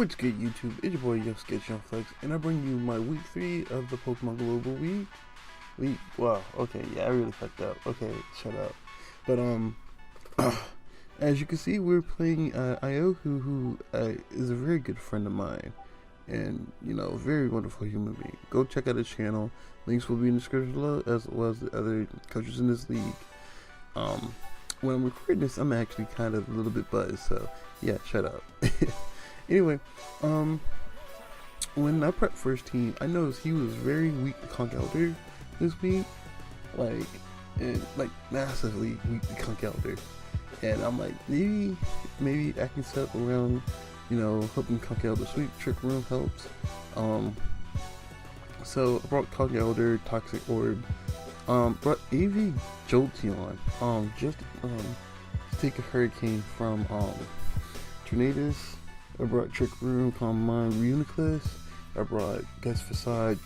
What's good, YouTube? It's your boy Yo Sketch on Flex, and I bring you my week 3 of the Pokemon Global Week. Wow, okay, yeah, I really fucked up. Okay, shut up. But as you can see, we're playing Io, who is a very good friend of mine, and a very wonderful human being. Go check out his channel. Links will be in the description below, as well as the other coaches in this league. When I'm recording this, I'm actually kind of a little bit buzzed, so yeah, shut up. Anyway, when I prepped for his team, I noticed he was very weak to Conch Elder this week, massively weak to Conch Elder, and I'm like, maybe I can set up around, helping Conch Elder sweep. Trick Room helps. So I brought Conch Elder, Toxic Orb, brought AV Jolteon, just to take a Hurricane from Tornadus. I brought Trick Room, Calm Mind, Reuniclus. I brought Guest Facade,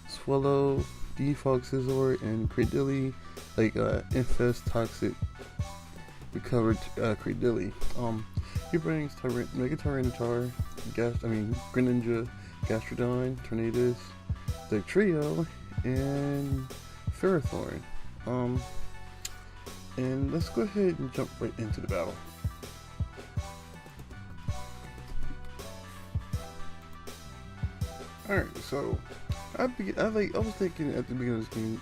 Swallow, Default Scizor, and Cradilly, Infest, Toxic, Recovered Cradilly. He brings Mega Tyranitar, Greninja, Gastrodon, Tornadus, the Trio, and Ferrothorn. And let's go ahead and jump right into the battle. Alright, so I was thinking at the beginning of this game,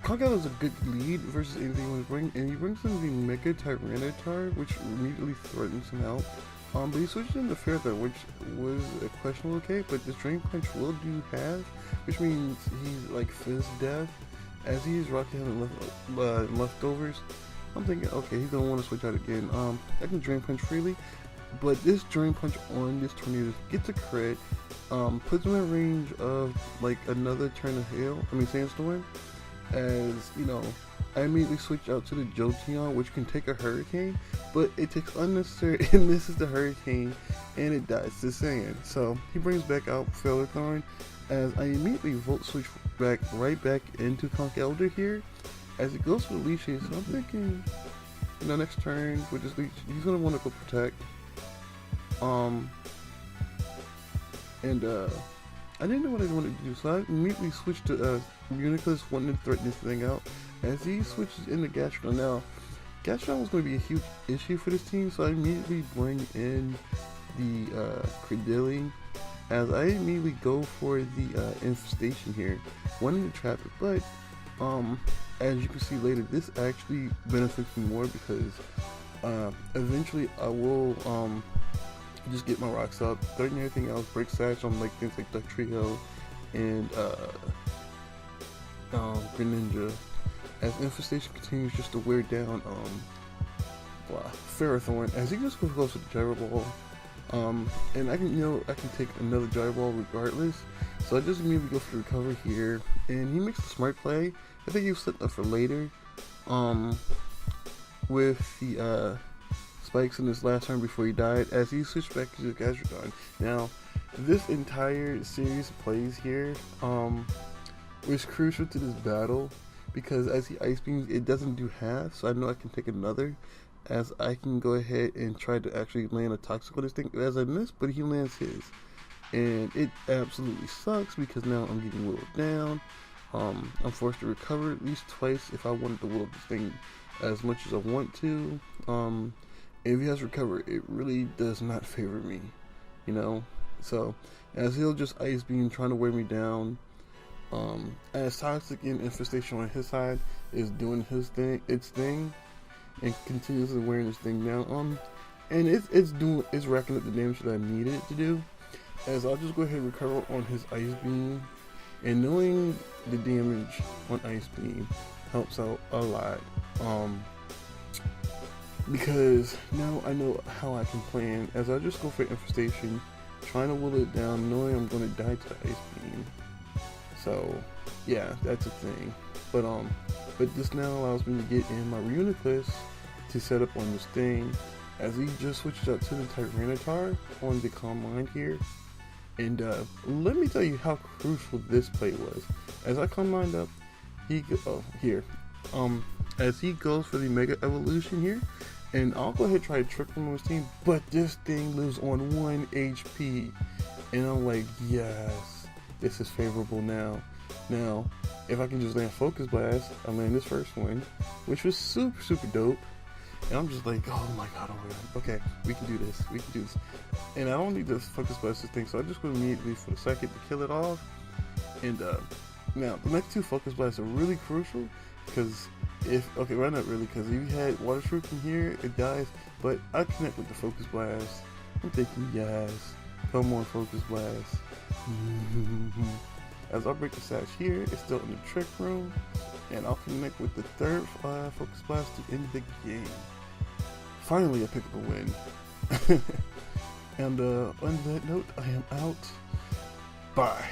Conch Elder is a good lead versus anything he was bringing, and he brings in the Mega Tyranitar, which immediately threatens him out. But he switched into Ferrothorn, which was a questionable okay, but this Drain Punch will do half, which means he's like Fizz Death. As he is Rocky having leftovers, I'm thinking, okay, he's gonna want to switch out again. I can Drain Punch freely, but this Drain Punch on this Tornado gets a crit, puts him in range of another turn of Sandstorm. As I immediately switch out to the Jolteon, which can take a Hurricane, but it takes unnecessary and misses the Hurricane, and it dies to Sand. So he brings back out Ferrothorn, as I immediately Volt Switch right back into Conch Elder here, as it goes for the Leech Shade. So I'm thinking, next turn with this Leech, he's gonna want to go Protect. I didn't know what I wanted to do, so I immediately switched to Reuniclus, wanting to threaten this thing out. As he switches into Gastrodon. Now, Gastrodon was going to be a huge issue for this team, so I immediately bring in the Cradilly, as I immediately go for the Infestation here, wanting to trap it. But as you can see later, this actually benefits me more, because eventually I will just get my rocks up, threaten everything else, break Sash on things like Duck Trio and Greninja, as Infestation continues just to wear down Ferrothorn, as he just goes close to the Gyro Ball. And I can take another Gyro Ball regardless, so I just immediately go for the recover here, and he makes a smart play. I think he was setting up for later, with the spikes in his last turn before he died, as he switched back to the Gastrodon. Now, this entire series of plays here was crucial to this battle, because as he Ice Beams, it doesn't do half, so I know I can take another, as I can go ahead and try to actually land a Toxic on this thing, as I missed, but he lands his. And it absolutely sucks, because now I'm getting whittled down. I'm forced to recover at least twice if I wanted to whittle this thing as much as I want to. If he has recovered, it really does not favor me, so as he'll just Ice Beam, trying to wear me down, as Toxic and Infestation on his side is doing its thing, and continuously wearing this thing down, and it's racking up the damage that I needed it to do, as I'll just go ahead and recover on his Ice Beam, and knowing the damage on Ice Beam helps out a lot, because now I know how I can plan, as I just go for Infestation, trying to whittle it down, knowing I'm going to die to the Ice Beam. So yeah, that's a thing. But this now allows me to get in my Reuniclus to set up on this thing, as he just switches out to the Tyranitar on the Calm Mind here. And let me tell you how crucial this play was. As I Calm Mind up, as he goes for the Mega Evolution here, And I'll go ahead and try to trick from his team, but this thing lives on 1 HP. And I'm like, yes, this is favorable now. Now, if I can just land Focus Blast, I land this first one, which was super, super dope. And I'm just like, oh my god, okay, we can do this, And I don't need to Focus Blast this thing, so I just go immediately for the second to kill it off. And now, the next 2 Focus Blasts are really crucial, because well, not really, because if you had Water Shuriken in here, it dies, but I connect with the Focus Blast. I'm thinking, yes, come on, Focus Blast. As I break the sash here, it's still in the trick room, and I'll connect with the 3rd Focus Blast to end the game. Finally, I pick up a win. And on that note, I am out. Bye.